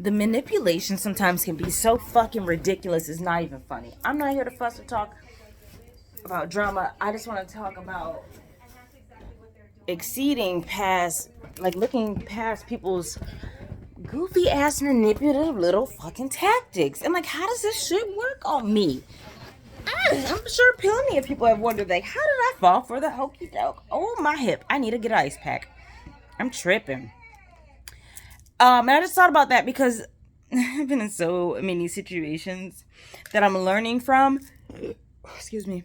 The manipulation sometimes can be so fucking ridiculous, it's not even funny. I'm not here to fuss or talk about drama. I just want to talk about exceeding past, like looking past people's goofy ass manipulative little fucking tactics. And like, how does this shit work on me? I'm sure plenty of people have wondered, like, how did I fall for the hokey doke? Oh, my hip. I need to get an ice pack. I'm tripping. And I just thought about that because I've been in so many situations that I'm learning from. Excuse me.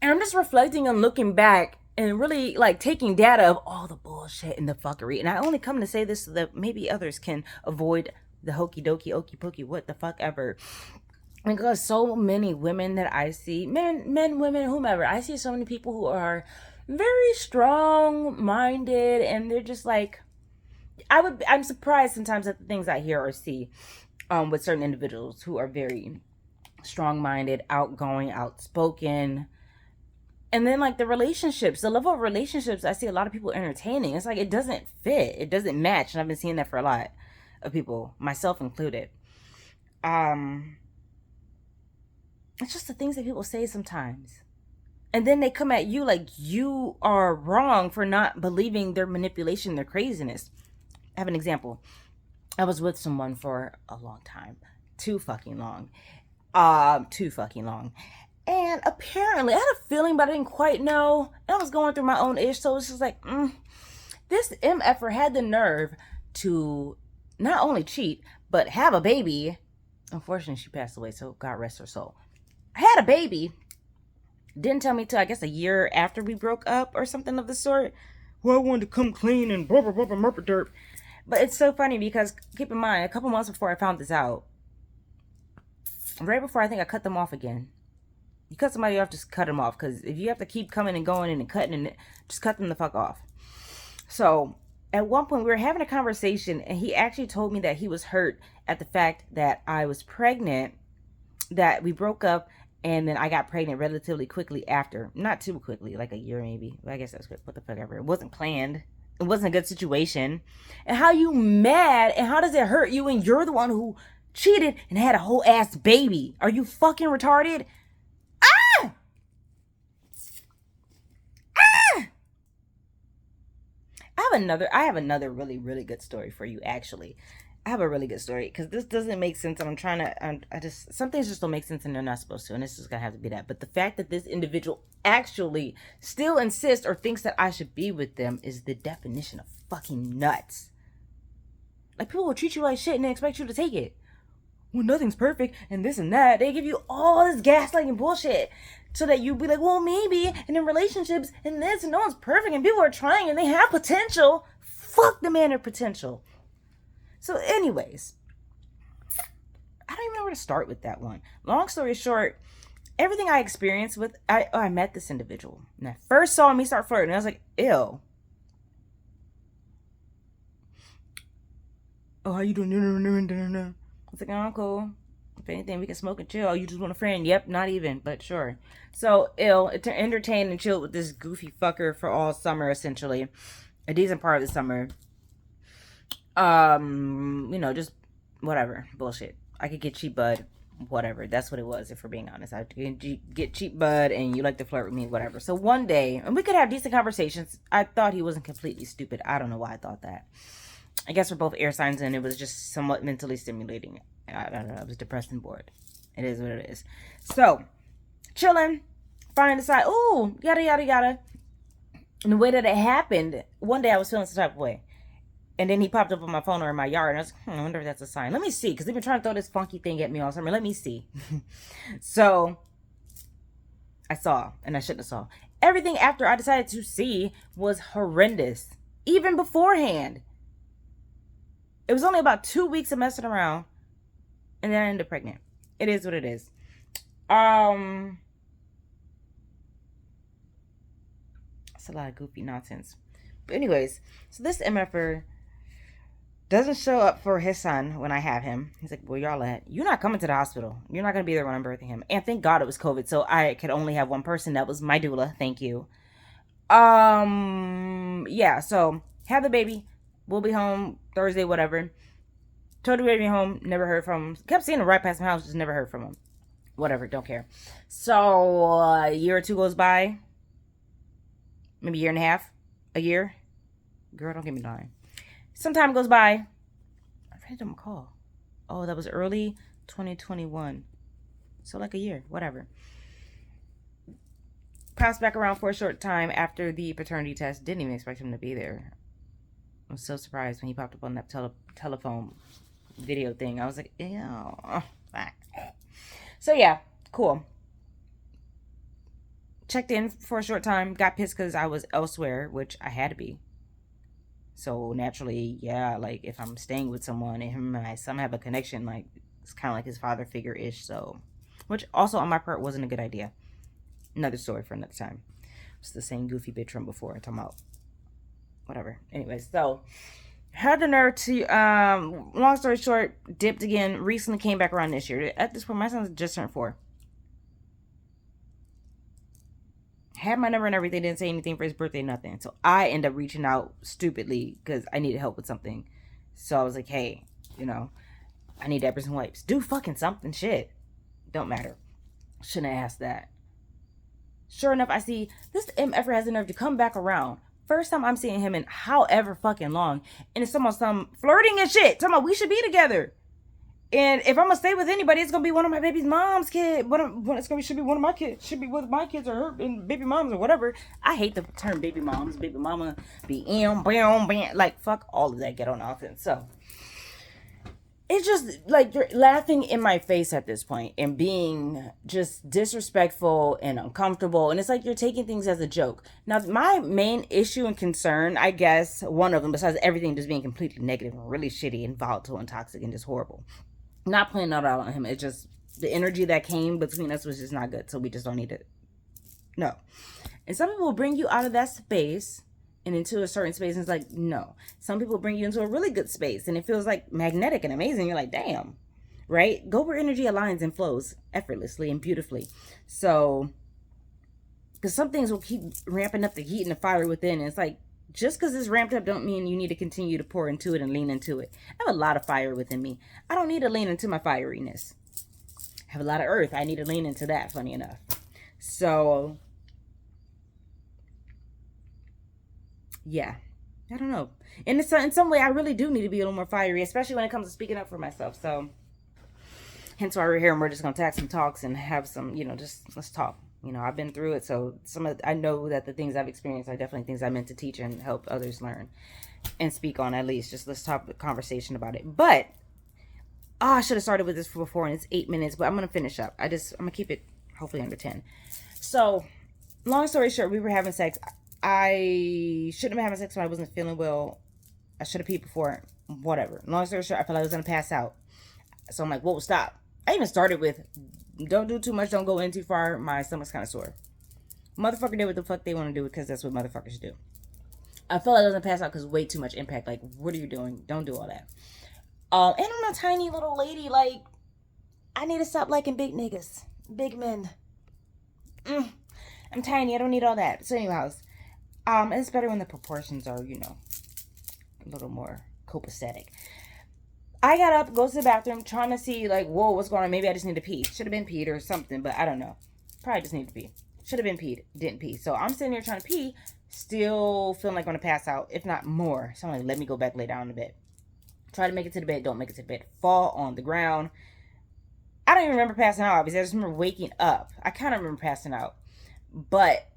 And I'm just reflecting and looking back and really like taking data of all the bullshit and the fuckery. And I only come to say this so that maybe others can avoid the hokey dokey, okey pokey, what the fuck ever. Because so many women that I see, men, women, whomever, I see so many people who are very strong minded and they're just like, I'm surprised sometimes at the things I hear or see with certain individuals who are very strong-minded, outgoing, outspoken. And then like the relationships, the level of relationships I see a lot of people entertaining, it's like it doesn't fit, it doesn't match. And I've been seeing that for a lot of people, myself included. It's just the things that people say sometimes. And then they come at you like you are wrong for not believing their manipulation, their craziness. I have an example. I was with someone for a long time. Too fucking long. Too fucking long. And apparently, I had a feeling, but I didn't quite know. And I was going through my own ish, so it's just like, this MFer had the nerve to not only cheat, but have a baby. Unfortunately, she passed away, so God rest her soul. Had a baby. Didn't tell me till I guess a year after we broke up or something of the sort. Well, I wanted to come clean and blah, blah, blah, blah, blah, derp. But it's so funny because keep in mind, a couple months before I found this out, right before I think I cut them off again. You cut somebody off, just cut them off. Because if you have to keep coming and going and cutting, and just cut them the fuck off. So at one point we were having a conversation and he actually told me that he was hurt at the fact that I was pregnant, that we broke up, and then I got pregnant relatively quickly after. Not too quickly, like a year maybe. But I guess that's quick. What the fuck ever. It wasn't planned. It wasn't a good situation. And how you mad and how does it hurt you when you're the one who cheated and had a whole ass baby? Are you fucking retarded? Ah! Ah! I have another really, really good story for you, actually. I have a really good story because this doesn't make sense, and some things just don't make sense and they're not supposed to, and it's just gonna have to be that. But the fact that this individual actually still insists or thinks that I should be with them is the definition of fucking nuts. Like, people will treat you like shit and they expect you to take it. Well, nothing's perfect and this and that. They give you all this gaslighting bullshit so that you be like, well, maybe, and in relationships and this, and no one's perfect and people are trying and they have potential. Fuck the man or potential. So anyways, I don't even know where to start with that one. Long story short, everything I experienced with, I met this individual. And I first saw me start flirting. I was like, ew. Oh, how you doing? I was like, oh, cool. If anything, we can smoke and chill. Oh, you just want a friend? Yep, not even, but sure. So, entertained and chilled with this goofy fucker for all summer, essentially. A decent part of the summer. Just whatever bullshit. I could get cheap bud, whatever. That's what it was. If we're being honest, I could get cheap bud, and you like to flirt with me, whatever. So one day, and we could have decent conversations. I thought he wasn't completely stupid. I don't know why I thought that. I guess we're both air signs, and it was just somewhat mentally stimulating. I don't know. I was depressed and bored. It is what it is. So chilling, finally decide. Ooh, yada yada yada. And the way that it happened, one day I was feeling some type of way. And then he popped up on my phone or in my yard. And I was like, I wonder if that's a sign. Let me see. Because they've been trying to throw this funky thing at me all summer. Let me see. So I saw. And I shouldn't have saw. Everything after I decided to see was horrendous. Even beforehand. It was only about 2 weeks of messing around. And then I ended up pregnant. It is what it is. It's a lot of goofy nonsense. But anyways. So this MFer doesn't show up for his son when I have him. He's like, where y'all at? You're not coming to the hospital. You're not going to be there when I'm birthing him. And thank God it was COVID. So I could only have one person. That was my doula. Thank you. Yeah. So have the baby. We'll be home Thursday, whatever. Told me to be home. Never heard from him. Kept seeing him right past my house. Just never heard from him. Whatever. Don't care. So a year or two goes by. Maybe a year and a half. A year. Girl, don't get me lying. Some time goes by. I ready to call. Oh, that was early 2021. So like a year. Whatever. Passed back around for a short time after the paternity test. Didn't even expect him to be there. I was so surprised when he popped up on that telephone video thing. I was like, ew. So yeah, cool. Checked in for a short time. Got pissed because I was elsewhere, which I had to be. So naturally, yeah, like if I'm staying with someone and him and my son have a connection, like it's kind of like his father figure-ish. So, which also on my part wasn't a good idea. Another story for another time. It's the same goofy bitch from before. I'm talking about whatever. Anyways, so had the nerve to long story short, dipped again. Recently came back around this year. At this point, my son's just turned 4. Had my number and everything. Didn't say anything for his birthday, nothing. So I end up reaching out stupidly because I needed help with something. So I was like, hey, I need diapers and wipes. Do fucking something. Shit, don't matter. Shouldn't have asked that. Sure enough, I see this MFer has the nerve to come back around. First time I'm seeing him in however fucking long. And it's some flirting and shit. Talking about we should be together. And if I'm going to stay with anybody, it's going to be one of my baby's mom's kids. Should be one of my kids. Should be with my kids or her and baby moms or whatever. I hate the term baby moms. Baby mama, beein, like fuck all of that ghetto nonsense. So it's just like you're laughing in my face at this point and being just disrespectful and uncomfortable. And it's like you're taking things as a joke. Now, my main issue and concern, I guess, one of them, besides everything just being completely negative and really shitty and volatile and toxic and just horrible. Not playing that out on him. It's just the energy that came between us was just not good. So we just don't need it. No. And some people will bring you out of that space and into a certain space, and it's like, no. Some people bring you into a really good space and it feels like magnetic and amazing. You're like, damn, right? Go where energy aligns and flows effortlessly and beautifully. So, because some things will keep ramping up the heat and the fire within, and it's like, just because it's ramped up don't mean you need to continue to pour into it and lean into it. I have a lot of fire within me. I don't need to lean into my fieriness. I have a lot of earth. I need to lean into that, funny enough. So yeah, I don't know. In some way, I really do need to be a little more fiery, especially when it comes to speaking up for myself. So, hence why we're here, and we're just gonna tack some talks and have some, just let's talk. I've been through it, so I know that the things I've experienced are definitely things I meant to teach and help others learn and speak on. At least, just let's talk a conversation about it. But I should have started with this before, and it's 8 minutes, but I'm gonna finish up. I'm gonna keep it hopefully under 10. So, long story short, we were having sex. I shouldn't have been having sex when I wasn't feeling well. I should have peed before. Whatever. Long story short, I felt like I was going to pass out. So I'm like, whoa, stop. I even started with, don't do too much, don't go in too far. My stomach's kind of sore. Motherfucker did what the fuck they want to do because that's what motherfuckers do. I felt like I was going to pass out because way too much impact. Like, what are you doing? Don't do all that. And I'm a tiny little lady. Like, I need to stop liking big niggas. Big men. I'm tiny. I don't need all that. So anyways. It's better when the proportions are, a little more copacetic. I got up, goes to the bathroom, trying to see, like, whoa, what's going on? Maybe I just need to pee. Should have been peed or something, but I don't know. Probably just need to pee. Should have been peed. Didn't pee. So I'm sitting here trying to pee, still feeling like I'm going to pass out, if not more. So I'm like, let me go back, lay down in the bed. Try to make it to the bed, don't make it to the bed. Fall on the ground. I don't even remember passing out, because I just remember waking up. I kind of remember passing out. But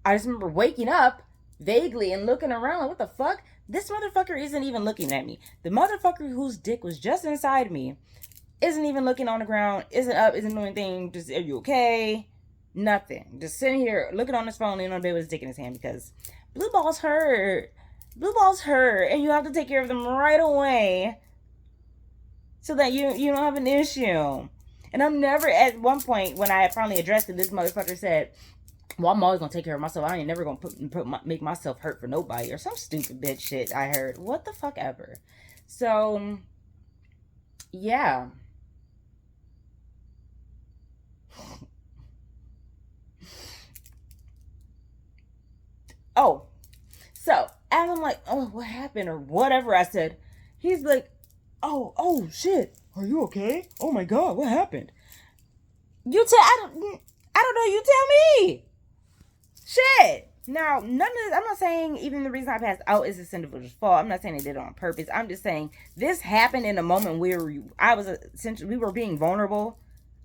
I just remember waking up vaguely and looking around like, what the fuck? This motherfucker isn't even looking at me. The motherfucker whose dick was just inside me isn't even looking on the ground, isn't up, isn't doing anything. Just, are you okay? Nothing. Just sitting here looking on his phone, laying on the bed with his dick in his hand because blue balls hurt. Blue balls hurt. And you have to take care of them right away so that you don't have an issue. And I'm never, at one point when I finally addressed it, this motherfucker said, well, I'm always going to take care of myself. I ain't never going to make myself hurt for nobody or some stupid bitch shit I heard. What the fuck ever. So, yeah. Oh, so as I'm like, oh, what happened or whatever I said, he's like, oh shit, are you okay? Oh my god, what happened? I don't know, you tell me. Shit. Now, none of this, I'm not saying even the reason I passed out is this individual's fault. I'm not saying they did it on purpose. I'm just saying this happened in a moment where essentially, we were being vulnerable.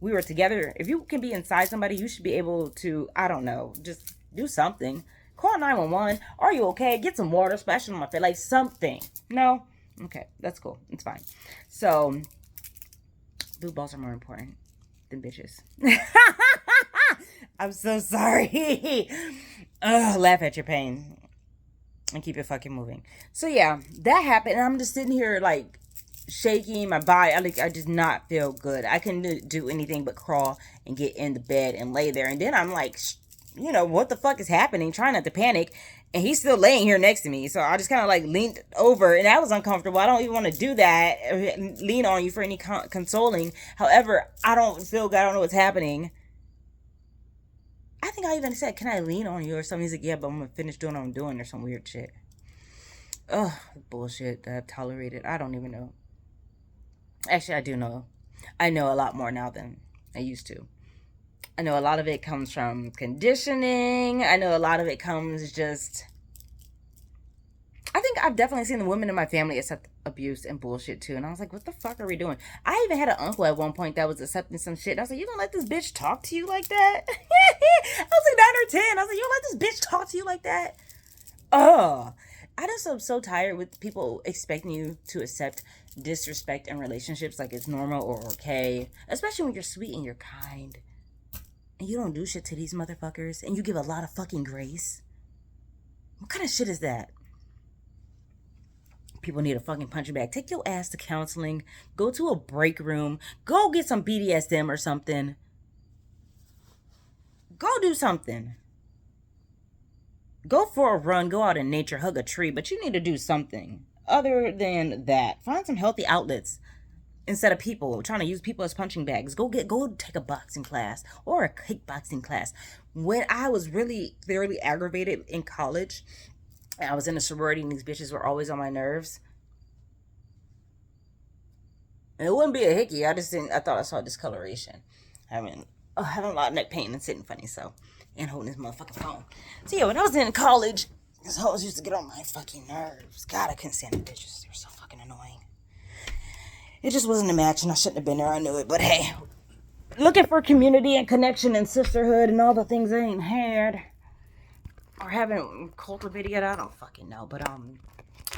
We were together. If you can be inside somebody, you should be able to, I don't know, just do something. Call 911. Are you okay? Get some water, splash it on my face, like something. No? Okay, that's cool. It's fine. So, blue balls are more important than bitches. I'm so sorry. Ugh, laugh at your pain and keep it fucking moving. So yeah, that happened, and I'm just sitting here like shaking my body. I did not feel good. I couldn't do anything but crawl and get in the bed and lay there. And then I'm like, what the fuck is happening? Trying not to panic. And he's still laying here next to me. So I just kind of like leaned over, and that was uncomfortable. I don't even want to do that, lean on you for any consoling. However, I don't feel good. I don't know what's happening. I think I even said, can I lean on you or something? He's like, yeah, but I'm going to finish doing what I'm doing or some weird shit. Ugh, bullshit that I've tolerated. I don't even know. Actually, I do know. I know a lot more now than I used to. I know a lot of it comes from conditioning. I know a lot of it comes just... I think I've definitely seen the women in my family accept abuse and bullshit too. And I was like, what the fuck are we doing? I even had an uncle at one point that was accepting some shit. And I was like, you gonna let this bitch talk to you like that? I was like 9 or 10. I was like, you gonna let this bitch talk to you like that? Ugh. I just am so tired with people expecting you to accept disrespect in relationships like it's normal or okay. Especially when you're sweet and you're kind. And you don't do shit to these motherfuckers. And you give a lot of fucking grace. What kind of shit is that? People need a fucking punching bag. Take your ass to counseling. Go to a break room. Go get some BDSM or something. Go do something. Go for a run. Go out in nature. Hug a tree. But you need to do something other than that. Find some healthy outlets instead of people trying to use people as punching bags. Go take a boxing class or a kickboxing class. When I was really thoroughly aggravated in college, I was in a sorority and these bitches were always on my nerves. And it wouldn't be a hickey. I thought I saw discoloration. Having a lot of neck pain and sitting funny, so. And holding this motherfucking phone. So yeah, when I was in college, these hoes used to get on my fucking nerves. God, I couldn't stand the bitches. They were so fucking annoying. It just wasn't a match and I shouldn't have been there. I knew it, but hey. Looking for community and connection and sisterhood and all the things I ain't had. Or haven't cultivated yet, I don't fucking know. But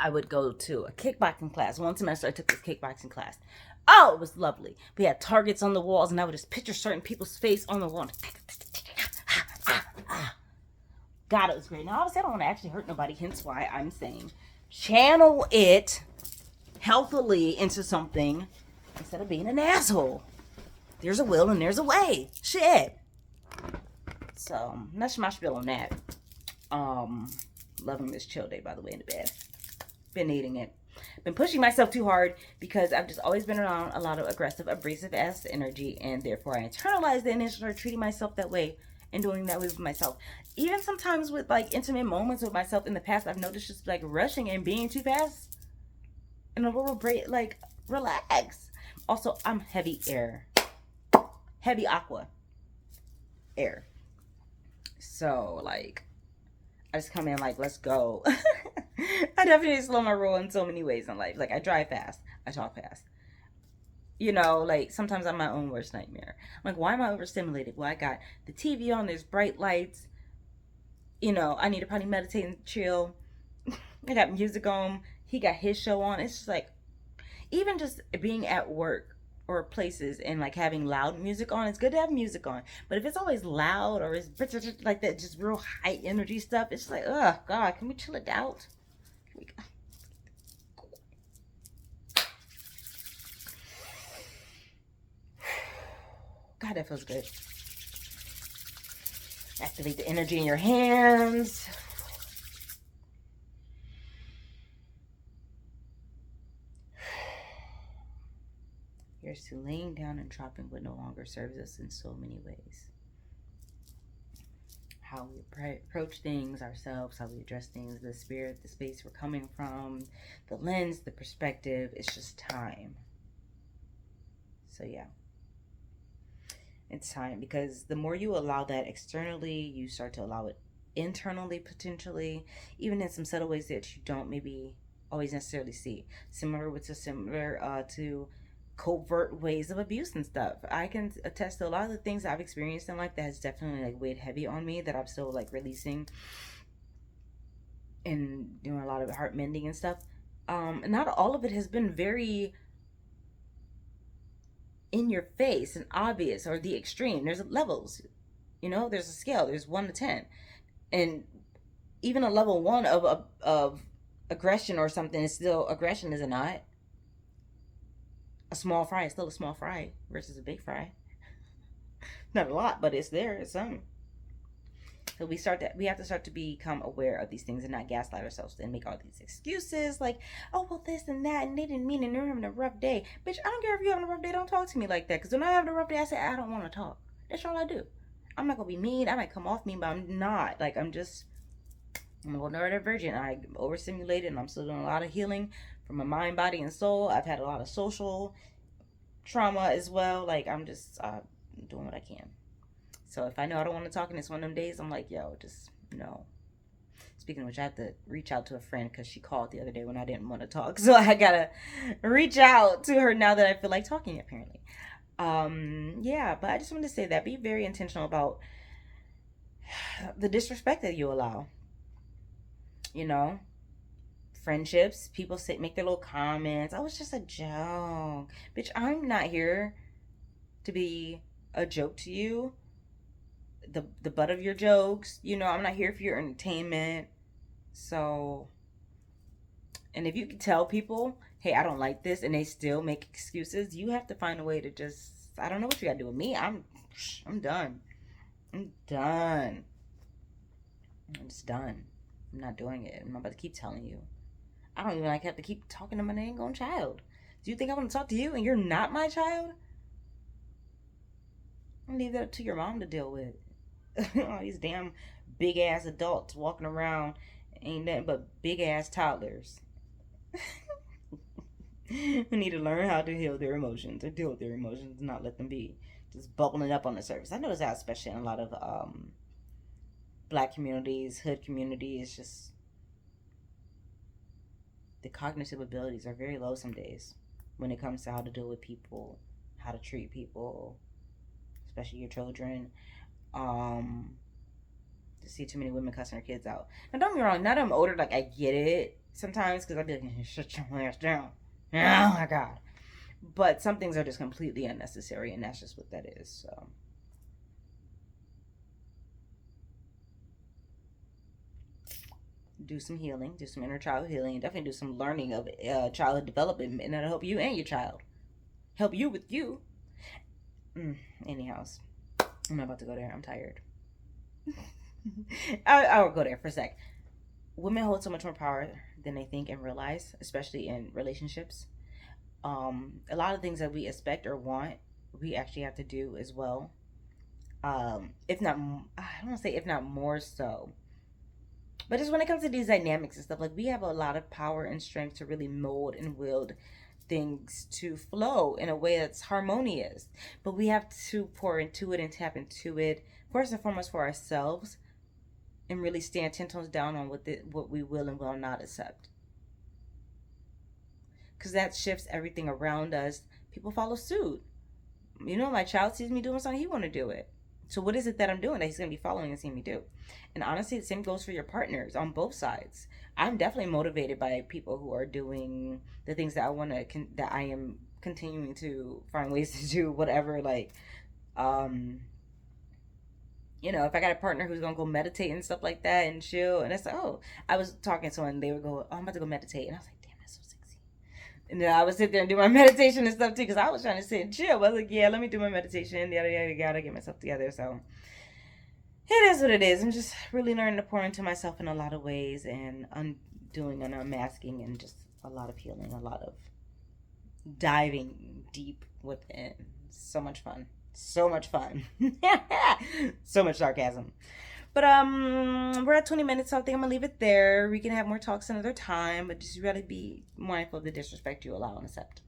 I would go to a kickboxing class. One semester I took this kickboxing class. Oh, it was lovely. We had targets on the walls, and I would just picture certain people's face on the wall. God, it was great. Now, obviously, I don't want to actually hurt nobody, hence why I'm saying channel it healthily into something instead of being an asshole. There's a will and there's a way. Shit. So, that's my spiel on that. Loving this chill day, by the way, in the bed. Been needing it. Been pushing myself too hard because I've just always been around a lot of aggressive, abrasive ass energy, and therefore I internalized it and started treating myself that way and doing that way with myself. Even sometimes with like intimate moments with myself in the past, I've noticed just like rushing and being too fast and a little break, like relax. Also, I'm heavy air, heavy aqua, air. So like, I just come in like, let's go. I definitely slow my roll in so many ways in life. Like, I drive fast. I talk fast. Like, sometimes I'm my own worst nightmare. I'm like, why am I overstimulated? Well, I got the TV on. There's bright lights. I need to probably meditate and chill. I got music on. He got his show on. It's just like, even just being at work or places and like having loud music on, it's good to have music on. But if it's always loud or it's like that, just real high energy stuff, it's like, oh God, can we chill it out? God, that feels good. Activate the energy in your hands. Here's to laying down and dropping what no longer serves us in so many ways. how we approach things ourselves, how we address things, the spirit, the space we're coming from, the lens, the perspective. It's just time. So, yeah, it's time, because the more you allow that externally, you start to allow it internally, potentially, even in some subtle ways that you don't maybe always necessarily see. Similar to covert ways of abuse and stuff. I can attest to a lot of the things I've experienced in life that has definitely like weighed heavy on me, that I'm still like releasing and doing a lot of heart mending and stuff. Not all of it has been very in your face and obvious or the extreme. There's levels, there's a scale. There's 1 to 10, and even a level 1 of aggression or something is still aggression, is it not? A small fry is still a small fry versus a big fry. Not a lot, but it's there. It's some. So we have to start to become aware of these things and not gaslight ourselves and make all these excuses like, oh well, this and that, and they didn't mean it, and they're having a rough day. Bitch, I don't care if you're having a rough day. Don't talk to me like that. Because when I have a rough day, I say I don't want to talk. That's all I do. I'm not gonna be mean. I might come off mean, but I'm not. Like I'm a neurodivergent. I overstimulated, and I'm still doing a lot of healing from my mind, body, and soul. I've had a lot of social trauma as well. Like I'm just doing what I can. So if I know I don't want to talk and it's one of them days, I'm like, yo, just no. Speaking of which, I have to reach out to a friend because she called the other day when I didn't want to talk. So I gotta reach out to her now that I feel like talking, apparently. Yeah, but I just wanted to say that. Be very intentional about the disrespect that you allow. You know, friendships, people make their little comments. Oh, it's just a joke. Bitch, I'm not here to be a joke to you, the butt of your jokes. I'm not here for your entertainment. So, and if you can tell people, hey, I don't like this, and they still make excuses, you have to find a way to just, I don't know what you gotta do with me. I'm done. I'm done. I'm just done. I'm not doing it. I'm not about to keep telling you. I don't even like have to keep talking to my dang own child. Do you think I want to talk to you and you're not my child? I'm gonna leave that up to your mom to deal with. All these damn big ass adults walking around ain't nothing but big ass toddlers. We need to learn how to heal their emotions or deal with their emotions and not let them be just bubbling up on the surface. I notice that especially in a lot of black communities, hood communities, just the cognitive abilities are very low some days when it comes to how to deal with people, how to treat people, especially your children. To see too many women cussing their kids out. Now, don't get me wrong. Now that I'm older, like I get it sometimes because I'd be like, "Shut your ass down." Oh my god. But some things are just completely unnecessary, and that's just what that is. So, do some healing, do some inner child healing, and definitely do some learning of childhood development, and that'll help you and your child. Help you with you. Anyhow, I'm not about to go there. I'm tired. I'll go there for a sec. Women hold so much more power than they think and realize, especially in relationships. A lot of things that we expect or want, we actually have to do as well. If not, I don't want to say if not more so, but just when it comes to these dynamics and stuff, like we have a lot of power and strength to really mold and wield things to flow in a way that's harmonious. But we have to pour into it and tap into it first and foremost for ourselves, and really stand 10 toes down on what we will and will not accept. Because that shifts everything around us. People follow suit. My child sees me doing something, he want to do it. So what is it that I'm doing that he's going to be following and seeing me do? And honestly, the same goes for your partners on both sides. I'm definitely motivated by people who are doing the things that that I am continuing to find ways to do, whatever. Like, if I got a partner who's gonna go meditate and stuff like that and chill, and it's like, oh, I was talking to someone, they would go, oh, I'm about to go meditate, and I was like, damn, that's so sexy. And then I would sit there and do my meditation and stuff too, because I was trying to sit and chill. But I was like, yeah, let me do my meditation, yada yada yada, get myself together. So it is what it is. I'm just really learning to pour into myself in a lot of ways, and undoing and unmasking, and just a lot of healing, a lot of diving deep within. So much fun. So much fun. So much sarcasm. But we're at 20 minutes, so I think I'm gonna leave it there. We can have more talks another time, but just really be mindful of the disrespect you allow and accept.